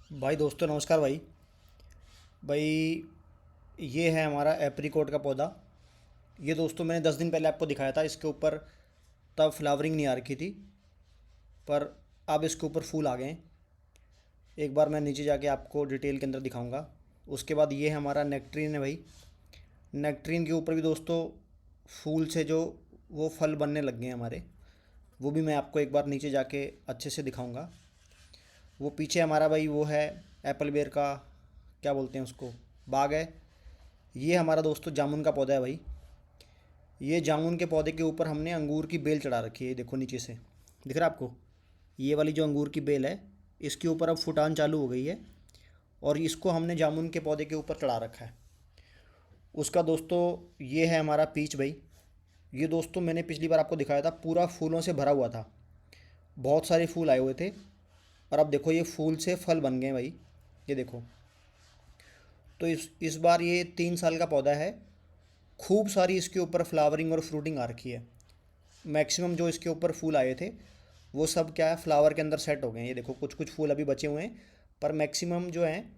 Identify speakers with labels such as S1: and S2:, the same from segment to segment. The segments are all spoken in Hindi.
S1: भाई दोस्तों नमस्कार भाई। भाई ये है हमारा एप्रीकोट का पौधा। ये दोस्तों मैंने 10 दिन पहले आपको दिखाया था, इसके ऊपर तब फ्लावरिंग नहीं आ रखी थी, पर अब इसके ऊपर फूल आ गए हैं। एक बार मैं नीचे जाके आपको डिटेल के अंदर दिखाऊंगा। उसके बाद ये हमारा नेक्ट्रीन है भाई। नेक्ट्रीन के ऊपर भी दोस्तों फूल से जो वो फल बनने लग गए हैं हमारे, वो भी मैं आपको एक बार नीचे जाके अच्छे से दिखाऊंगा। वो पीछे हमारा भाई वो है एप्पल बेर का, क्या बोलते हैं उसको, बाग है। ये हमारा दोस्तों जामुन का पौधा है भाई। ये जामुन के पौधे के ऊपर हमने अंगूर की बेल चढ़ा रखी है, देखो नीचे से दिख रहा है आपको। ये वाली जो अंगूर की बेल है, इसके ऊपर अब फुटान चालू हो गई है और इसको हमने जामुन के पौधे के ऊपर चढ़ा रखा है। उसका दोस्तों ये है हमारा पीच भाई। ये दोस्तों मैंने पिछली बार आपको दिखाया था, पूरा फूलों से भरा हुआ था, बहुत सारे फूल आए हुए थे। और अब देखो ये फूल से फल बन गए भाई, ये देखो। तो इस बार ये 3 साल का पौधा है। खूब सारी इसके ऊपर फ्लावरिंग और फ्रूटिंग आ रखी है। मैक्सिमम जो इसके ऊपर फूल आए थे वो सब क्या है, फ्लावर के अंदर सेट हो गए हैं। ये देखो कुछ कुछ फूल अभी बचे हुए हैं, पर मैक्सिमम जो हैं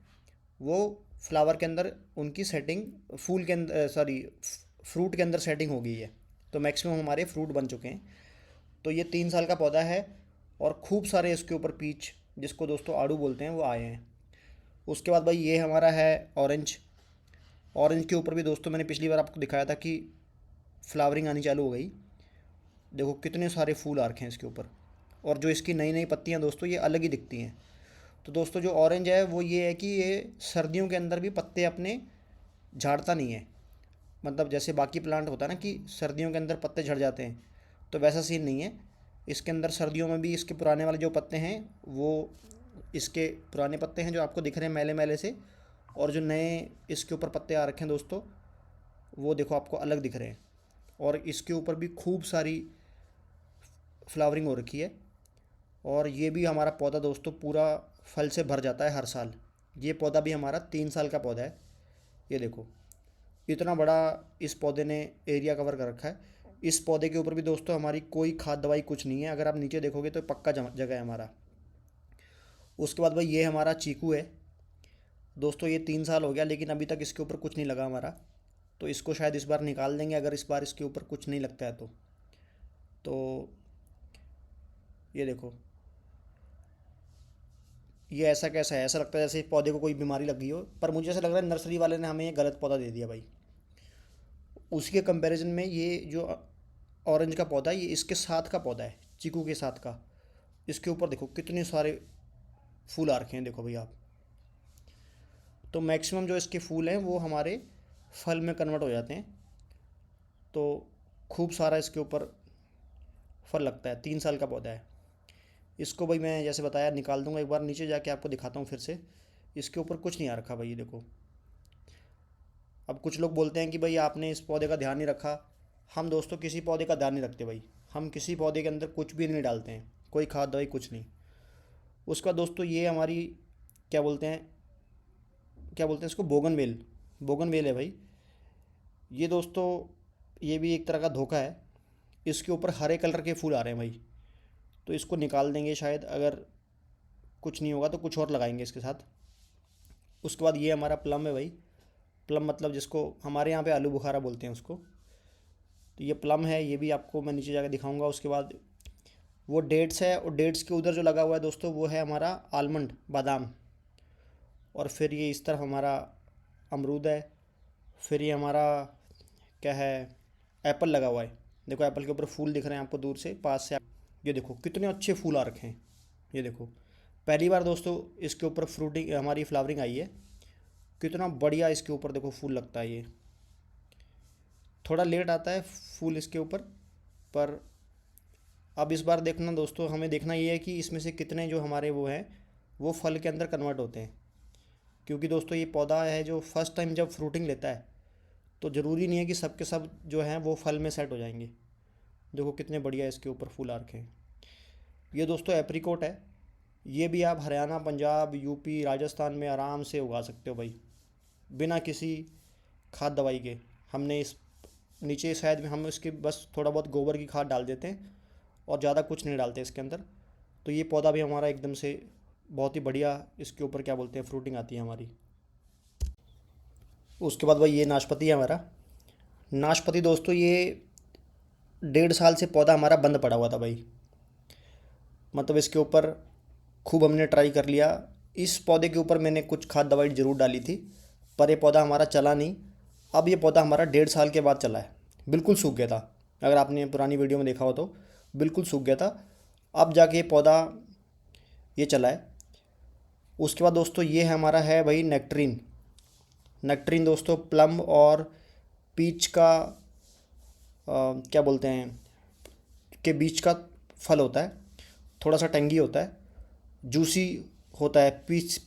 S1: वो फ्लावर के अंदर उनकी सेटिंग, फूल के अंदर सॉरी फ्रूट के अंदर सेटिंग हो गई है। तो मैक्सिमम हमारे फ्रूट बन चुके हैं। तो ये 3 साल का पौधा है और खूब सारे इसके ऊपर पीच, जिसको दोस्तों आड़ू बोलते हैं, वो आए हैं। उसके बाद भाई ये हमारा है ऑरेंज। ऑरेंज के ऊपर भी दोस्तों मैंने पिछली बार आपको दिखाया था कि फ्लावरिंग आनी चालू हो गई। देखो कितने सारे फूल आ रखे हैं इसके ऊपर, और जो इसकी नई नई पत्तियां दोस्तों ये अलग ही दिखती हैं। तो दोस्तों जो ऑरेंज है वो ये है कि ये सर्दियों के अंदर भी पत्ते अपने झाड़ता नहीं है। मतलब जैसे बाकी प्लांट होता है ना कि सर्दियों के अंदर पत्ते झड़ जाते हैं, तो वैसा सीन नहीं है। इसके अंदर सर्दियों में भी इसके पुराने वाले जो पत्ते हैं वो, इसके पुराने पत्ते हैं जो आपको दिख रहे हैं मैले मैले से, और जो नए इसके ऊपर पत्ते आ रखे हैं दोस्तों, वो देखो आपको अलग दिख रहे हैं। और इसके ऊपर भी खूब सारी फ्लावरिंग हो रखी है। और ये भी हमारा पौधा दोस्तों पूरा फल से भर जाता है हर साल। ये पौधा भी हमारा 3 साल का पौधा है। ये देखो इतना बड़ा इस पौधे ने एरिया कवर कर रखा है। इस पौधे के ऊपर भी दोस्तों हमारी कोई खाद दवाई कुछ नहीं है, अगर आप नीचे देखोगे तो पक्का जगह है हमारा। उसके बाद भाई ये हमारा चीकू है। दोस्तों ये 3 साल हो गया लेकिन अभी तक इसके ऊपर कुछ नहीं लगा हमारा, तो इसको शायद इस बार निकाल देंगे अगर इस बार इसके ऊपर कुछ नहीं लगता है तो ये देखो, ये ऐसा कैसा है, ऐसा लगता है जैसे पौधे को कोई बीमारी लग गई हो, पर मुझे ऐसा लग रहा है नर्सरी वाले ने हमें ये गलत पौधा दे दिया भाई। उसी के कंपैरिजन में ये जो ऑरेंज का पौधा है, ये इसके साथ का पौधा है, चीकू के साथ का। इसके ऊपर देखो कितने सारे फूल आ रखे हैं, देखो भाई आप। तो मैक्सिमम जो इसके फूल हैं वो हमारे फल में कन्वर्ट हो जाते हैं। तो खूब सारा इसके ऊपर फल लगता है। 3 साल का पौधा है। इसको भाई मैं जैसे बताया निकाल दूंगा, एक बार नीचे जाके आपको दिखाता हूँ फिर से। इसके ऊपर कुछ नहीं आ रखा भाई, ये देखो। अब कुछ लोग बोलते हैं कि भाई आपने इस पौधे का ध्यान नहीं रखा। हम दोस्तों किसी पौधे का ध्यान नहीं रखते भाई। हम किसी पौधे के अंदर कुछ भी नहीं डालते हैं, कोई खाद दवाई कुछ नहीं। उसका दोस्तों ये हमारी, क्या बोलते हैं, क्या बोलते हैं इसको, बोगनवेल। बोगनवेल है भाई ये दोस्तों। ये भी एक तरह का धोखा है। इसके ऊपर हरे कलर के फूल आ रहे हैं भाई। तो इसको निकाल देंगे शायद, अगर कुछ नहीं होगा तो कुछ और लगाएंगे इसके साथ। उसके बाद ये हमारा प्लम है भाई। प्लम मतलब जिसको हमारे यहाँ पे आलू बुखारा बोलते हैं उसको। तो ये प्लम है, ये भी आपको मैं नीचे जाकर दिखाऊंगा। उसके बाद वो डेट्स है, और डेट्स के उधर जो लगा हुआ है दोस्तों वो है हमारा आलमंड, बादाम। और फिर ये इस तरफ हमारा अमरूद है। फिर ये हमारा क्या है, एप्पल लगा हुआ है। देखो एप्पल के ऊपर फूल दिख रहे हैं आपको दूर से, पास से ये देखो कितने अच्छे फूल आ रखे हैं। ये देखो पहली बार दोस्तों इसके ऊपर फ्रूटिंग हमारी फ्लावरिंग आई है। कितना बढ़िया इसके ऊपर देखो फूल लगता है ये। थोड़ा लेट आता है फूल इसके ऊपर, पर अब इस बार देखना दोस्तों, हमें देखना ये है कि इसमें से कितने जो हमारे वो हैं वो फल के अंदर कन्वर्ट होते हैं। क्योंकि दोस्तों ये पौधा है जो फर्स्ट टाइम जब फ्रूटिंग लेता है, तो ज़रूरी नहीं है कि सब के सब जो हैं वो फल में सेट हो जाएंगे। देखो कितने बढ़िया इसके ऊपर फूल आ रखे हैं। ये दोस्तों एप्रीकोट है। ये भी आप हरियाणा, पंजाब, यूपी, राजस्थान में आराम से उगा सकते हो भाई, बिना किसी खाद दवाई के। हमने इस नीचे शायद में हम इसके बस थोड़ा बहुत गोबर की खाद डाल देते हैं और ज़्यादा कुछ नहीं डालते इसके अंदर। तो ये पौधा भी हमारा एकदम से बहुत ही बढ़िया इसके ऊपर क्या बोलते हैं फ्रूटिंग आती है हमारी। उसके बाद भाई ये नाशपाती है हमारा। नाशपाती दोस्तों ये 1.5 साल से पौधा हमारा बंद पड़ा हुआ था भाई। मतलब इसके ऊपर खूब हमने ट्राई कर लिया। इस पौधे के ऊपर मैंने कुछ खाद दवाई ज़रूर डाली थी, पर ये पौधा हमारा चला नहीं। अब ये पौधा हमारा 1.5 साल के बाद चला है। बिल्कुल सूख गया था, अगर आपने पुरानी वीडियो में देखा हो तो बिल्कुल सूख गया था। अब जाके ये पौधा ये चला है। उसके बाद दोस्तों ये है हमारा है भाई नेक्ट्रीन। नेक्ट्रीन दोस्तों प्लम और पीच का क्या बोलते हैं के बीच का फल होता है। थोड़ा सा टेंगी होता है, जूसी होता है, पीच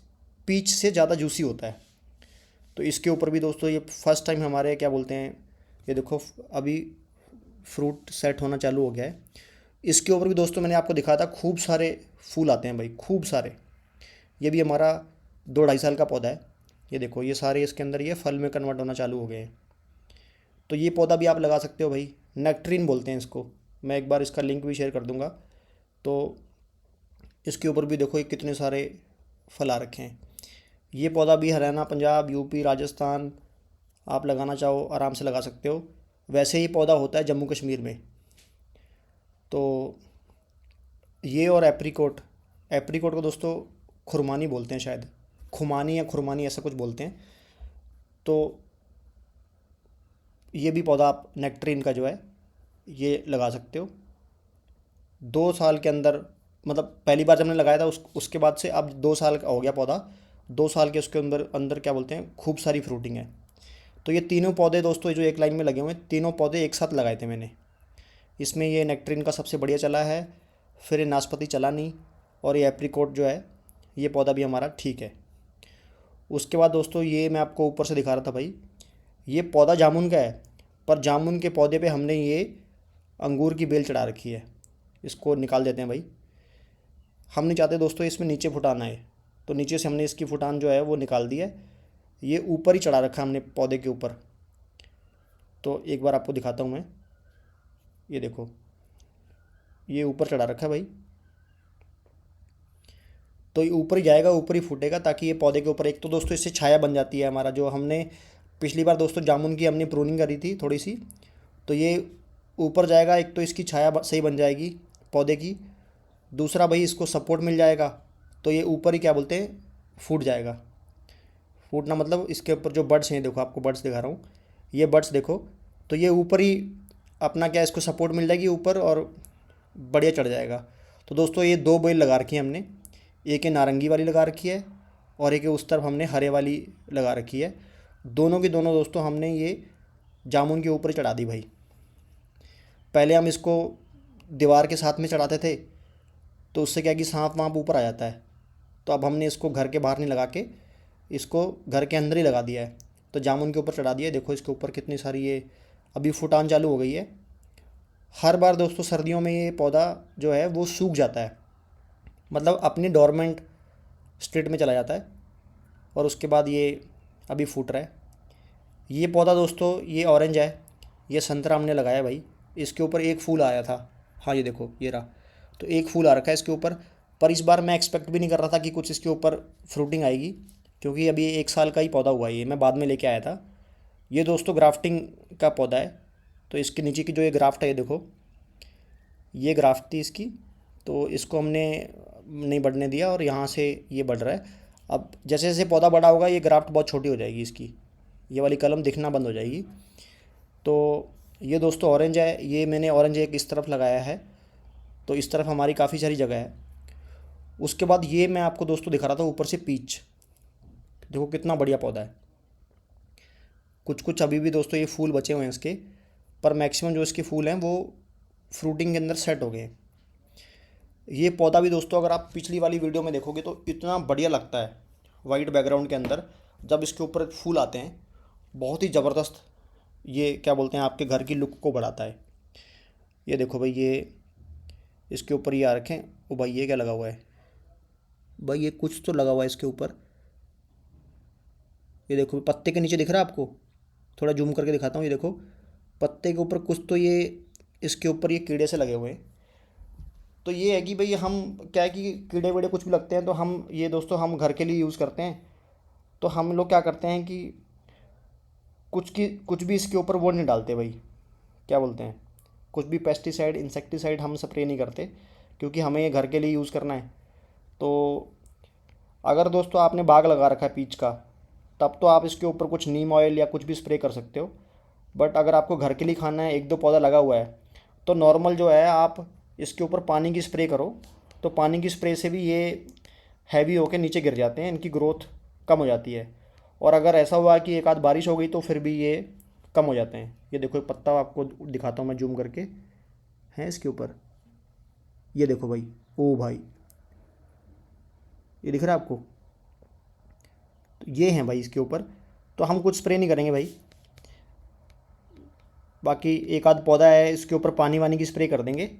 S1: पीच से ज़्यादा जूसी होता है। तो इसके ऊपर भी दोस्तों ये फर्स्ट टाइम हमारे क्या बोलते हैं, ये देखो अभी फ्रूट सेट होना चालू हो गया है। इसके ऊपर भी दोस्तों मैंने आपको दिखाया था खूब सारे फूल आते हैं भाई, खूब सारे। ये भी हमारा 2-2.5 साल का पौधा है। ये देखो ये सारे इसके अंदर ये फल में कन्वर्ट होना चालू हो गए हैं। तो ये पौधा भी आप लगा सकते हो भाई। नेक्ट्रीन बोलते हैं इसको। मैं एक बार इसका लिंक भी शेयर कर दूंगा। तो इसके ऊपर भी देखो ये कितने सारे फल आ रखे हैं। ये पौधा भी हरियाणा, पंजाब, यूपी, राजस्थान आप लगाना चाहो आराम से लगा सकते हो। वैसे ही पौधा होता है जम्मू कश्मीर में। तो ये और एप्रीकोट, एप्रीकोट को दोस्तों खुरमानी बोलते हैं शायद, खुमानी या खुरमानी ऐसा कुछ बोलते हैं। तो ये भी पौधा आप नेक्ट्रीन का जो है ये लगा सकते हो 2 साल के अंदर। मतलब पहली बार जब मैंने लगाया था उसके बाद से अब 2 साल का हो गया पौधा। 2 साल के उसके अंदर अंदर क्या बोलते हैं खूब सारी फ्रूटिंग है। तो ये तीनों पौधे दोस्तों ये जो एक लाइन में लगे हुए हैं, तीनों पौधे एक साथ लगाए थे मैंने। इसमें ये नेक्ट्रीन का सबसे बढ़िया चला है, फिर ये नाशपाती चला नहीं, और ये एप्रीकोट जो है ये पौधा भी हमारा ठीक है। उसके बाद दोस्तों ये मैं आपको ऊपर से दिखा रहा था भाई, ये पौधा जामुन का है, पर जामुन के पौधे पे हमने ये अंगूर की बेल चढ़ा रखी है। इसको निकाल देते हैं भाई। हम नहीं चाहते दोस्तों इसमें नीचे फुटाना है, तो नीचे से हमने इसकी फुटान जो है वो निकाल दी है। ये ऊपर ही चढ़ा रखा हमने पौधे के ऊपर। तो एक बार आपको दिखाता हूँ मैं। ये देखो ये ऊपर चढ़ा रखा है भाई। तो ये ऊपर ही जाएगा, ऊपर ही फूटेगा, ताकि ये पौधे के ऊपर एक तो दोस्तों इससे छाया बन जाती है हमारा। जो हमने पिछली बार दोस्तों जामुन की हमने प्रूनिंग करी थी थोड़ी सी, तो ये ऊपर जाएगा, एक तो इसकी छाया सही बन जाएगी पौधे की। दूसरा भाई इसको सपोर्ट मिल जाएगा, तो ये ऊपर ही क्या बोलते हैं फूट जाएगा। फूटना मतलब इसके ऊपर जो बड्स हैं, देखो आपको बड्स दिखा रहा हूँ, ये बड्स देखो। तो ये ऊपर ही अपना क्या इसको सपोर्ट मिल जाएगी ऊपर, और बढ़िया चढ़ जाएगा। तो दोस्तों ये 2 बेल लगा रखी है हमने, एक ये नारंगी वाली लगा रखी है, और एक ये उस तरफ हमने हरे वाली लगा रखी है। दोनों की दोनों दोस्तों हमने ये जामुन के ऊपर ही चढ़ा दी भाई। पहले हम इसको दीवार के साथ में चढ़ाते थे, तो उससे क्या है कि सांप वाँप ऊपर आ जाता है। तो अब हमने इसको घर के बाहर नहीं लगा के इसको घर के अंदर ही लगा दिया है। तो जामुन के ऊपर चढ़ा दिया है। देखो इसके ऊपर कितनी सारी ये अभी फुटान चालू हो गई है। हर बार दोस्तों सर्दियों में ये पौधा जो है वो सूख जाता है, मतलब अपनी डोरमेंट स्टेट में चला जाता है, और उसके बाद ये अभी फूट रहा है। ये पौधा दोस्तों ये ऑरेंज है, ये संतरा हमने लगाया भाई। इसके ऊपर एक फूल आया था, हाँ ये देखो ये रहा। तो एक फूल आ रखा है इसके ऊपर। पर इस बार मैं एक्सपेक्ट भी नहीं कर रहा था कि कुछ इसके ऊपर फ्रूटिंग आएगी, क्योंकि अभी 1 साल का ही पौधा हुआ है। ये मैं बाद में लेके आया था। ये दोस्तों ग्राफ्टिंग का पौधा है। तो इसके नीचे की जो ये ग्राफ्ट है, ये देखो ये ग्राफ्ट थी इसकी। तो इसको हमने नहीं बढ़ने दिया, और यहाँ से ये बढ़ रहा है। अब जैसे जैसे पौधा बड़ा होगा ये ग्राफ्ट बहुत छोटी हो जाएगी इसकी, ये वाली कलम दिखना बंद हो जाएगी। तो ये दोस्तों ऑरेंज है, ये मैंने ऑरेंज एक इस तरफ लगाया है। तो इस तरफ हमारी काफ़ी सारी जगह है। उसके बाद ये मैं आपको दोस्तों दिखा रहा था ऊपर से पीच, देखो कितना बढ़िया पौधा है। कुछ कुछ अभी भी दोस्तों ये फूल बचे हुए हैं इसके, पर मैक्सिमम जो इसके फूल हैं वो फ्रूटिंग के अंदर सेट हो गए हैं। ये पौधा भी दोस्तों अगर आप पिछली वाली वीडियो में देखोगे तो इतना बढ़िया लगता है वाइट बैकग्राउंड के अंदर, जब इसके ऊपर फूल आते हैं बहुत ही ज़बरदस्त। ये क्या बोलते हैं आपके घर की लुक को बढ़ाता है। ये देखो भाई ये इसके ऊपर ये आ रखे हैं। ओ भाई ये क्या लगा हुआ है भाई, ये कुछ तो लगा हुआ है इसके ऊपर। ये देखो पत्ते के नीचे दिख रहा है आपको, थोड़ा जूम करके दिखाता हूँ। ये देखो पत्ते के ऊपर कुछ तो ये इसके ऊपर ये कीड़े से लगे हुए हैं। तो ये है कि भाई हम क्या है कि कीड़े वीड़े कुछ भी लगते हैं तो हम ये दोस्तों हम घर के लिए यूज़ करते हैं। तो हम लोग क्या करते हैं कि कुछ भी इसके ऊपर वो नहीं डालते भाई, क्या बोलते हैं, कुछ भी पेस्टिसाइड इंसेक्टिसाइड हम स्प्रे नहीं करते, क्योंकि हमें ये घर के लिए यूज़ करना है। तो अगर दोस्तों आपने बाग लगा रखा है पीच का, तब तो आप इसके ऊपर कुछ नीम ऑयल या कुछ भी स्प्रे कर सकते हो। बट अगर आपको घर के लिए खाना है, एक दो पौधा लगा हुआ है, तो नॉर्मल जो है आप इसके ऊपर पानी की स्प्रे करो। तो पानी की स्प्रे से भी ये हैवी होके नीचे गिर जाते हैं, इनकी ग्रोथ कम हो जाती है। और अगर ऐसा हुआ कि एक आध बारिश हो गई तो फिर भी ये कम हो जाते हैं। ये देखो, एक पत्ता आपको दिखाता हूँ मैं जूम करके, है इसके ऊपर, ये देखो भाई, ओ भाई, ये दिख रहा है आपको? तो ये हैं भाई इसके ऊपर। तो हम कुछ स्प्रे नहीं करेंगे भाई। बाकी एक आध पौधा है इसके ऊपर पानी वानी की स्प्रे कर देंगे,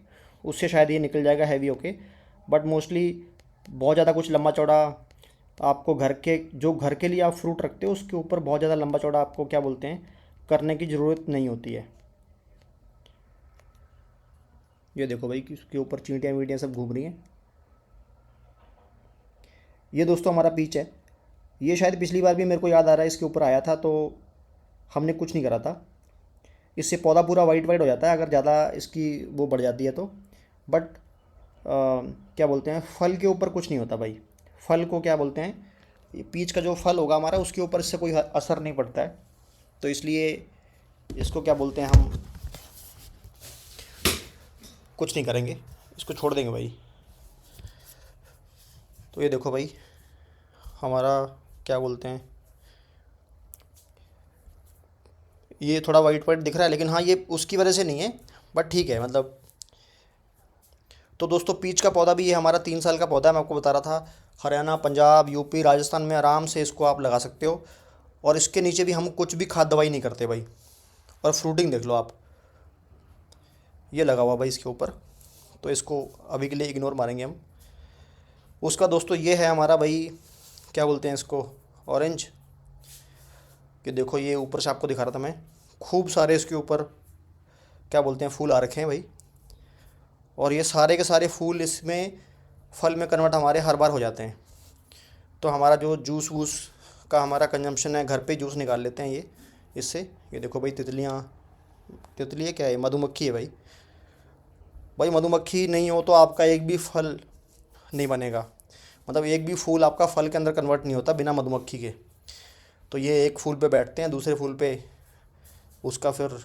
S1: उससे शायद ये निकल जाएगा हैवी होके। बट मोस्टली बहुत ज़्यादा कुछ लंबा चौड़ा आपको घर के, जो घर के लिए आप फ्रूट रखते हो उसके ऊपर बहुत ज़्यादा लंबा चौड़ा आपको क्या बोलते हैं करने की ज़रूरत नहीं होती है। ये देखो भाई कि उसके ऊपर चींटियाँ वींटियाँ सब घूम रही हैं। ये दोस्तों हमारा पीच है। ये शायद पिछली बार भी मेरे को याद आ रहा है इसके ऊपर आया था, तो हमने कुछ नहीं करा था। इससे पौधा पूरा वाइट वाइट हो जाता है अगर ज़्यादा इसकी वो बढ़ जाती है तो। बट क्या बोलते हैं, फल के ऊपर कुछ नहीं होता भाई। फल को क्या बोलते हैं, ये पीच का जो फल होगा हमारा उसके ऊपर इससे कोई असर नहीं पड़ता है। तो इसलिए इसको क्या बोलते हैं, हम कुछ नहीं करेंगे, इसको छोड़ देंगे भाई। तो ये देखो भाई हमारा क्या बोलते हैं, ये थोड़ा वाइट वाइट दिख रहा है, लेकिन हाँ ये उसकी वजह से नहीं है, बट ठीक है मतलब। तो दोस्तों पीच का पौधा भी ये हमारा 3 साल का पौधा है, मैं आपको बता रहा था। हरियाणा, पंजाब, यूपी, राजस्थान में आराम से इसको आप लगा सकते हो। और इसके नीचे भी हम कुछ भी खाद दवाई नहीं करते भाई। और फ्रूटिंग देख लो आप, ये लगा हुआ भाई इसके ऊपर। तो इसको अभी के लिए इग्नोर मारेंगे हम। उसका दोस्तों ये है हमारा भाई, क्या बोलते हैं इसको, ऑरेंज। कि देखो ये ऊपर से आपको दिखा रहा था मैं, खूब सारे इसके ऊपर क्या बोलते हैं फूल आ रखे हैं भाई। और ये सारे के सारे फूल इसमें फल में कन्वर्ट हमारे हर बार हो जाते हैं। तो हमारा जो जूस वूस का हमारा कंजम्पशन है, घर पे जूस निकाल लेते हैं ये इससे। ये देखो भाई तितलियाँ, तितली है क्या है, मधुमक्खी है भाई। भाई मधुमक्खी नहीं हो तो आपका एक भी फल नहीं बनेगा, मतलब एक भी फूल आपका फल के अंदर कन्वर्ट नहीं होता बिना मधुमक्खी के। तो ये एक फूल पे बैठते हैं, दूसरे फूल पे उसका फिर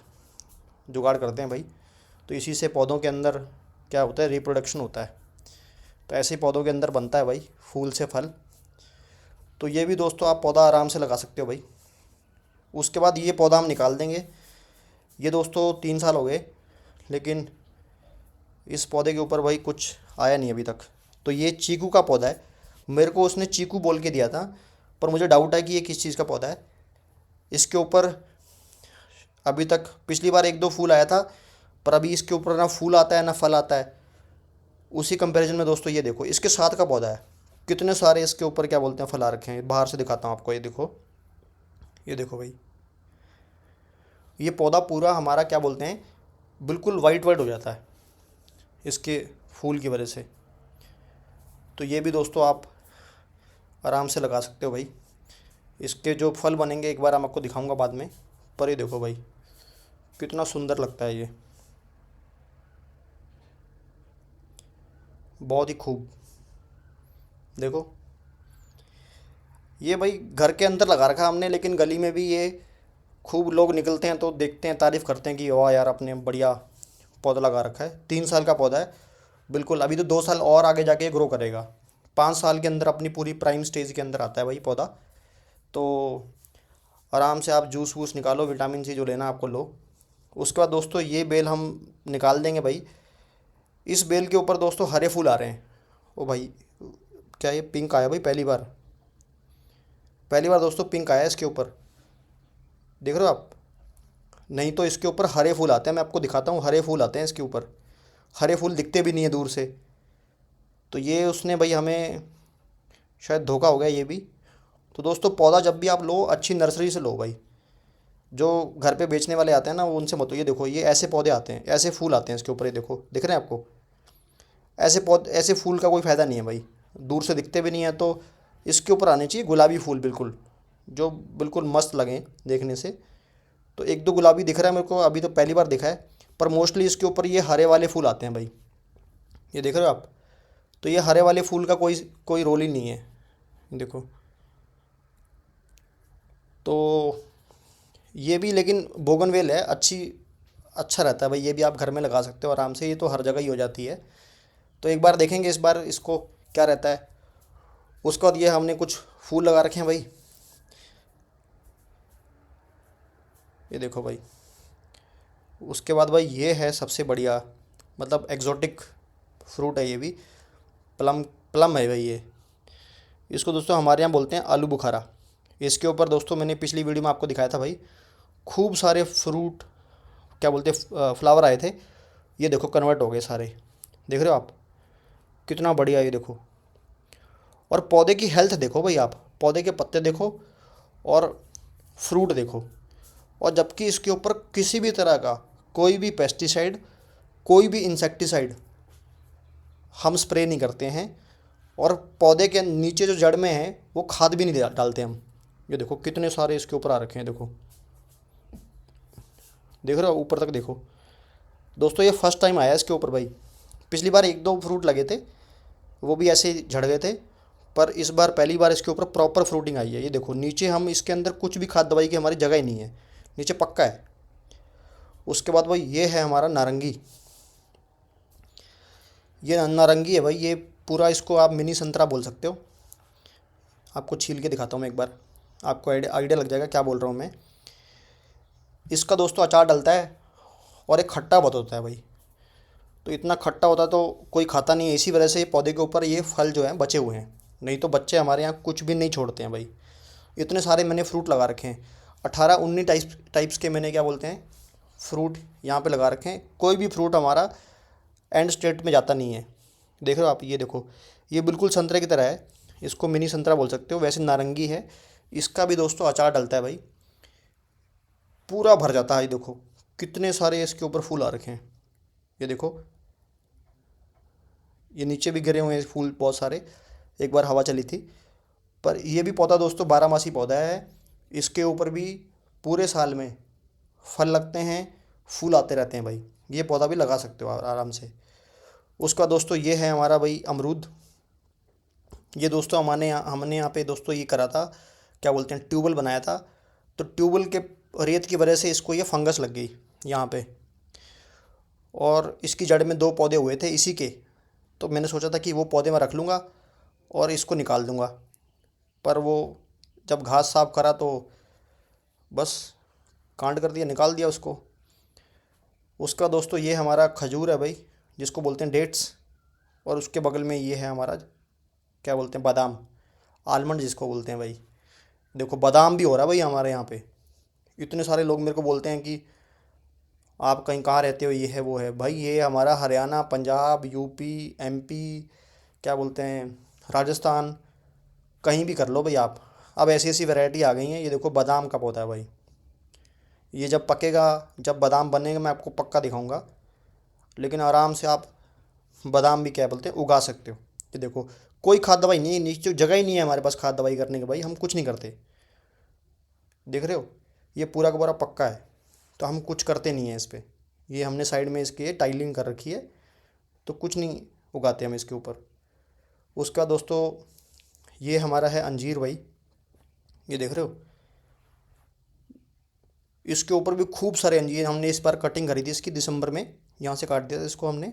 S1: जुगाड़ करते हैं भाई। तो इसी से पौधों के अंदर क्या होता है, रिप्रोडक्शन होता है। तो ऐसे ही पौधों के अंदर बनता है भाई फूल से फल। तो ये भी दोस्तों आप पौधा आराम से लगा सकते हो भाई। उसके बाद ये पौधा हम निकाल देंगे। ये दोस्तों 3 साल हो गए, लेकिन इस पौधे के ऊपर भाई कुछ आया नहीं अभी तक। तो ये चीकू का पौधा है, मेरे को उसने चीकू बोल के दिया था, पर मुझे डाउट है कि ये किस चीज़ का पौधा है। इसके ऊपर अभी तक पिछली बार एक दो फूल आया था, पर अभी इसके ऊपर ना फूल आता है ना फल आता है। उसी कंपैरिजन में दोस्तों ये देखो इसके साथ का पौधा है, कितने सारे इसके ऊपर क्या बोलते हैं फल आ रखे हैं। बाहर से दिखाता हूँ आपको, ये देखो, ये देखो भाई, ये पौधा पूरा हमारा क्या बोलते हैं बिल्कुल वाइट वाइट हो जाता है इसके फूल की वजह से। तो ये भी दोस्तों आप आराम से लगा सकते हो भाई। इसके जो फल बनेंगे एक बार हम आपको दिखाऊंगा बाद में। पर ये देखो भाई कितना सुंदर लगता है ये, बहुत ही खूब। देखो ये भाई घर के अंदर लगा रखा हमने, लेकिन गली में भी ये खूब लोग निकलते हैं तो देखते हैं, तारीफ़ करते हैं कि वाह यार अपने बढ़िया पौधा लगा रखा है। 3 साल का पौधा है बिल्कुल। अभी तो 2 साल और आगे जाके ग्रो करेगा। 5 साल के अंदर अपनी पूरी प्राइम स्टेज के अंदर आता है भाई पौधा। तो आराम से आप जूस वूस निकालो, विटामिन सी जो लेना आपको लो। उसके बाद दोस्तों ये बेल हम निकाल देंगे भाई। इस बेल के ऊपर दोस्तों हरे फूल आ रहे हैं। ओ भाई क्या ये पिंक आया भाई, पहली बार, पहली बार दोस्तों पिंक आया है इसके ऊपर, देख रहे हो आप? नहीं तो इसके ऊपर हरे फूल आते हैं, मैं आपको दिखाता हूँ, हरे फूल आते हैं इसके ऊपर। हरे फूल दिखते भी नहीं है दूर से। तो ये उसने भाई हमें शायद धोखा हो गया ये भी। तो दोस्तों पौधा जब भी आप लो अच्छी नर्सरी से लो भाई। जो घर पे बेचने वाले आते हैं ना वो उनसे मत लो। ये देखो ये ऐसे पौधे आते हैं, ऐसे फूल आते हैं इसके ऊपर, ये देखो दिख रहे हैं आपको? ऐसे फूल का कोई फ़ायदा नहीं है भाई, दूर से दिखते भी नहीं है। तो इसके ऊपर आने चाहिए गुलाबी फूल, बिल्कुल जो बिल्कुल मस्त लगें देखने से। तो एक दो गुलाबी दिख रहा है मेरे को, अभी तो पहली बार दिखा है। पर मोस्टली इसके ऊपर ये हरे वाले फूल आते हैं भाई, ये देख रहे हो आप। तो ये हरे वाले फूल का कोई कोई रोल ही नहीं है, देखो। तो ये भी लेकिन बोगनवेल है, अच्छा रहता है भाई, ये भी आप घर में लगा सकते हो आराम से, ये तो हर जगह ही हो जाती है। तो एक बार देखेंगे इस बार इसको क्या रहता है। उसके बाद ये हमने कुछ फूल लगा रखे हैं भाई, ये देखो भाई। उसके बाद भाई ये है सबसे बढ़िया, मतलब एग्जॉटिक फ्रूट है ये भी, प्लम। प्लम है भाई ये। इसको दोस्तों हमारे यहाँ बोलते हैं आलू बुखारा। इसके ऊपर दोस्तों मैंने पिछली वीडियो में आपको दिखाया था भाई, खूब सारे फ्रूट, क्या बोलते हैं, फ्लावर आए थे। ये देखो कन्वर्ट हो गए सारे, देख रहे हो आप, कितना बढ़िया ये देखो। और पौधे की हेल्थ देखो भाई आप, पौधे के पत्ते देखो और फ्रूट देखो। और जबकि इसके ऊपर किसी भी तरह का कोई भी पेस्टिसाइड, कोई भी इंसेक्टिसाइड हम स्प्रे नहीं करते हैं। और पौधे के नीचे जो जड़ में है वो खाद भी नहीं डालते हम। ये देखो कितने सारे इसके ऊपर आ रखे हैं, देखो, देख रहे हो ऊपर तक देखो। दोस्तों ये फर्स्ट टाइम आया इसके ऊपर भाई, पिछली बार एक दो फ्रूट लगे थे, वो भी ऐसे ही झड़ गए थे। पर इस बार पहली बार इसके ऊपर प्रॉपर फ्रूटिंग आई है। ये देखो नीचे हम इसके अंदर कुछ भी खाद दवाई की हमारी जगह ही नहीं है, नीचे पक्का है। उसके बाद भाई ये है हमारा नारंगी। ये नारंगी है भाई, ये पूरा, इसको आप मिनी संतरा बोल सकते हो। आपको छील के दिखाता हूँ मैं एक बार, आपको आइडिया लग जाएगा क्या बोल रहा हूँ मैं। इसका दोस्तों अचार डलता है और एक खट्टा बहुत होता है भाई। तो इतना खट्टा होता है तो कोई खाता नहीं है, इसी वजह से ये पौधे के ऊपर ये फल जो हैं बचे हुए हैं। नहीं तो बच्चे हमारे यहाँ कुछ भी नहीं छोड़ते हैं भाई। इतने सारे मैंने फ्रूट लगा रखे हैं, 18-19 टाइप्स के मैंने, क्या बोलते हैं, फ्रूट यहाँ पे लगा रखे हैं। कोई भी फ्रूट हमारा एंड स्टेट में जाता नहीं है। देख रहे हो आप, ये देखो, ये बिल्कुल संतरे की तरह है, इसको मिनी संतरा बोल सकते हो, वैसे नारंगी है। इसका भी दोस्तों अचार डलता है भाई, पूरा भर जाता है। ये देखो कितने सारे इसके ऊपर फूल आ रखे हैं, ये देखो। ये नीचे भी गिरे हुए हैं फूल बहुत सारे, एक बार हवा चली थी। पर ये भी पौधा दोस्तों बारहमासी पौधा है, इसके ऊपर भी पूरे साल में फल लगते हैं, फूल आते रहते हैं भाई। ये पौधा भी लगा सकते हो आराम से। उसका दोस्तों ये है हमारा भाई अमरूद। ये दोस्तों हमने यहाँ पे दोस्तों ये करा था, क्या बोलते हैं, ट्यूबवेल बनाया था। तो ट्यूबवेल के रेत की वजह से इसको ये फंगस लग गई यहाँ पे, और इसकी जड़ में दो पौधे हुए थे इसी के। तो मैंने सोचा था कि वो पौधे मैं रख लूँगा और इसको निकाल दूँगा। पर वो जब घास साफ करा तो बस कांड कर दिया, निकाल दिया उसको। उसका दोस्तों ये हमारा खजूर है भाई, जिसको बोलते हैं डेट्स। और उसके बगल में ये है हमारा, क्या बोलते हैं, बादाम, आलमंड जिसको बोलते हैं भाई। देखो बादाम भी हो रहा है भाई हमारे यहाँ पे। इतने सारे लोग मेरे को बोलते हैं कि आप कहीं कहाँ रहते हो, ये है वो है भाई। ये हमारा हरियाणा, पंजाब, यूपी, एमपी, क्या बोलते हैं, राजस्थान, कहीं भी कर लो भाई आप। अब ऐसी ऐसी वैरायटी आ गई हैं। ये देखो बादाम का पौधा है भाई, ये जब पकेगा, जब बादाम बनेगा मैं आपको पक्का दिखाऊंगा। लेकिन आराम से आप बादाम भी, क्या बोलते हैं, उगा सकते हो। ये देखो कोई खाद दवाई नहीं है, नीचे जगह ही नहीं है हमारे पास खाद दवाई करने की भाई, हम कुछ नहीं करते। देख रहे हो, ये पूरा का पूरा पक्का है, तो हम कुछ करते नहीं हैं इस पे। ये हमने साइड में इसकी टाइलिंग कर रखी है, तो कुछ नहीं उगाते हम इसके ऊपर। उसका दोस्तों ये हमारा है अंजीर भाई, ये देख रहे हो। इसके ऊपर भी खूब सारे अंजीर, हमने इस बार कटिंग करी थी इसकी दिसंबर में, यहाँ से काट दिया था इसको हमने,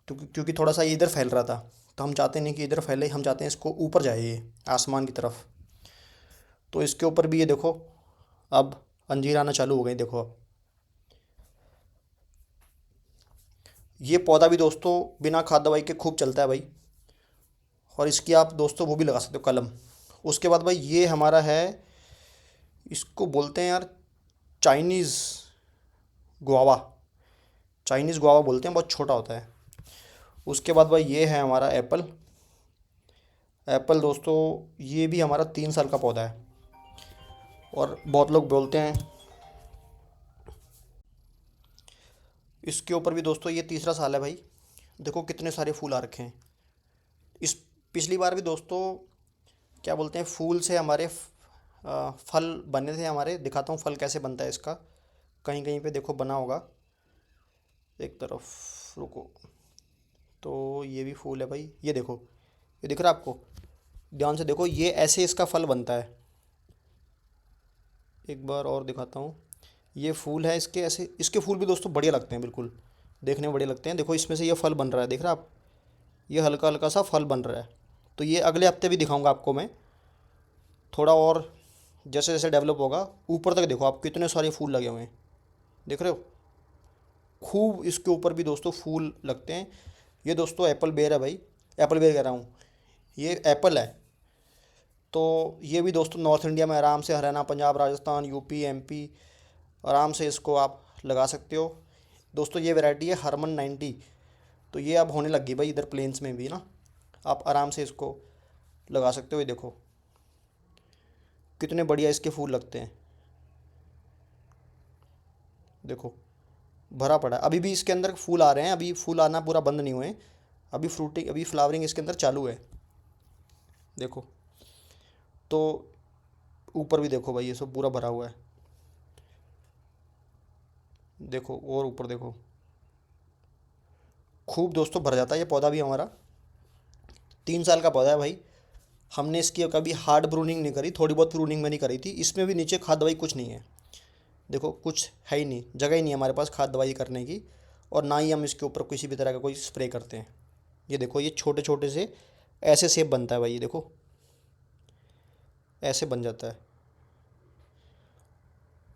S1: क्योंकि थोड़ा सा ये इधर फैल रहा था। तो हम चाहते नहीं कि इधर फैले, हम चाहते हैं इसको ऊपर जाए ये आसमान की तरफ। तो इसके ऊपर भी ये देखो अब अंजीर आना चालू हो गए, देखो अब। ये पौधा भी दोस्तों बिना खाद दवाई के खूब चलता है भाई। और इसकी आप दोस्तों वो भी लगा सकते हो, कलम। उसके बाद भाई ये हमारा है, इसको बोलते हैं यार चाइनीज़ गुआवा, चाइनीज़ गुआवा बोलते हैं, बहुत छोटा होता है। उसके बाद भाई ये है हमारा एप्पल। एप्पल दोस्तों ये भी हमारा 3 साल का पौधा है, और बहुत लोग बोलते हैं। इसके ऊपर भी दोस्तों ये तीसरा साल है भाई, देखो कितने सारे फूल आ रखे हैं। इस पिछली बार भी दोस्तों क्या बोलते हैं, फूल से हमारे फल बने थे हमारे। दिखाता हूँ फल कैसे बनता है इसका। कहीं कहीं पे देखो बना होगा एक तरफ, रुको। तो ये भी फूल है भाई, ये देखो, ये दिख रहा है आपको? ध्यान से देखो, ये ऐसे इसका फल बनता है। एक बार और दिखाता हूँ। ये फूल है इसके, ऐसे इसके फूल भी दोस्तों बढ़िया लगते हैं, बिल्कुल देखने में बढ़िया लगते हैं। देखो इसमें से ये फल बन रहा है, देख रहा आप? ये हल्का हल्का सा फल बन रहा है। तो ये अगले हफ्ते भी दिखाऊंगा आपको मैं, थोड़ा और जैसे जैसे डेवलप होगा। ऊपर तक देखो आप, कितने सारे फूल लगे हुए हैं, देख रहे हो? खूब इसके ऊपर भी दोस्तों फूल लगते हैं। ये दोस्तों एप्पल बेर है भाई, एप्पल बेर कह रहा हूँ, ये एप्पल है। तो ये भी दोस्तों नॉर्थ इंडिया में आराम से, हरियाणा, पंजाब, राजस्थान, यूपी, एमपी, आराम से इसको आप लगा सकते हो। दोस्तों ये वैरायटी है हरमन 90। तो ये अब होने लगी भाई इधर प्लेन्स में भी ना, आप आराम से इसको लगा सकते हो। ये देखो कितने बढ़िया इसके फूल लगते हैं, देखो भरा पड़ा है। अभी भी इसके अंदर फूल आ रहे हैं, अभी फूल आना पूरा बंद नहीं हुए हैं। अभी फ्रूटिंग, अभी फ्लावरिंग इसके अंदर चालू है, देखो। तो ऊपर भी देखो भाई, ये सब पूरा भरा हुआ है, देखो। और ऊपर देखो, खूब दोस्तों भर जाता है ये पौधा भी हमारा। 3 साल का पौधा है भाई। हमने इसकी कभी हार्ड प्रूनिंग नहीं करी, थोड़ी बहुत प्रूनिंग मैंने करी थी। इसमें भी नीचे खाद दवाई कुछ नहीं है, देखो कुछ है ही नहीं, जगह ही नहीं है हमारे पास खाद दवाई करने की। और ना ही हम इसके ऊपर किसी भी तरह का कोई स्प्रे करते हैं। ये देखो, ये छोटे छोटे से ऐसे सेब बनता है भाई, ये देखो ऐसे बन जाता है,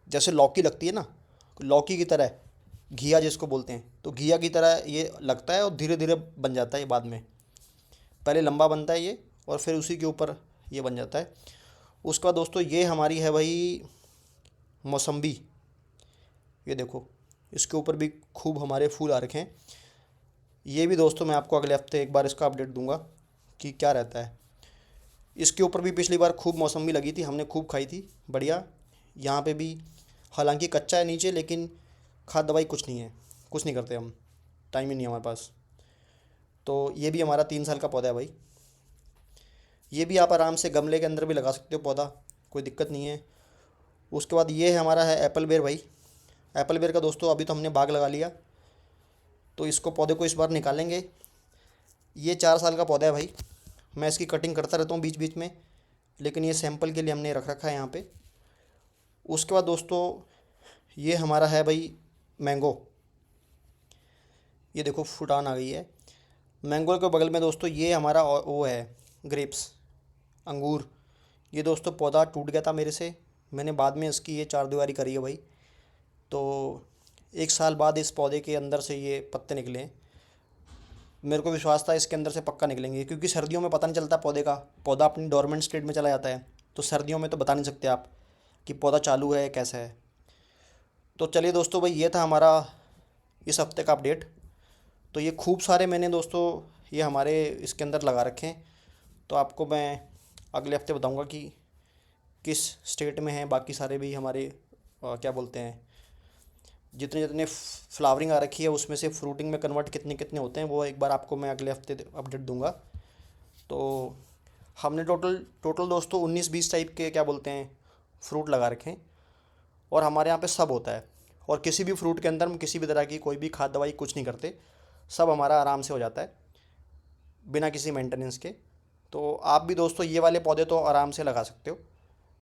S1: जैसे लौकी लगती है ना, लौकी की तरह, घिया जिसको बोलते हैं, तो घिया की तरह ये लगता है। और धीरे धीरे बन जाता है ये बाद में। पहले लंबा बनता है ये, और फिर उसी के ऊपर ये बन जाता है। उसके बाद दोस्तों ये हमारी है भाई मौसम्बी। ये देखो इसके ऊपर भी खूब हमारे फूल आ रखे हैं। ये भी दोस्तों मैं आपको अगले हफ्ते एक बार इसका अपडेट दूंगा कि क्या रहता है। इसके ऊपर भी पिछली बार खूब मौसम्बी लगी थी, हमने खूब खाई थी, बढ़िया। यहाँ पे भी हालांकि कच्चा है नीचे, लेकिन खाद दवाई कुछ नहीं है, कुछ नहीं करते हम, टाइम ही नहीं है हमारे पास। तो ये भी हमारा 3 साल का पौधा है भाई। ये भी आप आराम से गमले के अंदर भी लगा सकते हो पौधा, कोई दिक्कत नहीं है। उसके बाद ये है हमारा है एप्पल बेर भाई। एप्पल बेर का दोस्तों अभी तो हमने बाग लगा लिया, तो इसको पौधे को इस बार निकालेंगे। ये 4 साल का पौधा है भाई। मैं इसकी कटिंग करता रहता हूँ बीच बीच में, लेकिन ये सैंपल के लिए हमने रख रखा है यहाँ पे। उसके बाद दोस्तों ये हमारा है भाई मैंगो। ये देखो फुटान आ गई है। मैंगो के बगल में दोस्तों ये हमारा वो है ग्रेप्स, अंगूर। ये दोस्तों पौधा टूट गया था मेरे से, मैंने बाद में इसकी ये चार दीवारी करी है भाई। तो 1 साल बाद इस पौधे के अंदर से ये पत्ते निकले। मेरे को विश्वास था इसके अंदर से पक्का निकलेंगे, क्योंकि सर्दियों में पता नहीं चलता पौधे का, पौधा अपनी डोरमेंट स्टेट में चला जाता है। तो सर्दियों में तो बता नहीं सकते आप कि पौधा चालू है कैसा है। तो चलिए दोस्तों भाई, ये था हमारा इस हफ्ते का अपडेट। तो ये खूब सारे मैंने दोस्तों ये हमारे इसके अंदर लगा रखे हैं। तो आपको मैं अगले हफ्ते बताऊंगा कि किस स्टेट में हैं बाकी सारे भी हमारे, क्या बोलते हैं, जितने जितने फ्लावरिंग आ रखी है उसमें से फ्रूटिंग में कन्वर्ट कितने कितने होते हैं, वो एक बार आपको मैं अगले हफ्ते अपडेट दूंगा। तो हमने टोटल टोटल दोस्तों 19-20 टाइप के क्या बोलते हैं फ्रूट लगा रखे हैं। और हमारे यहाँ पे सब होता है। और किसी भी फ्रूट के अंदर हम किसी भी तरह की कोई भी खाद दवाई कुछ नहीं करते, सब हमारा आराम से हो जाता है बिना किसी मेंटेनेंस के। तो आप भी दोस्तों ये वाले पौधे तो आराम से लगा सकते हो।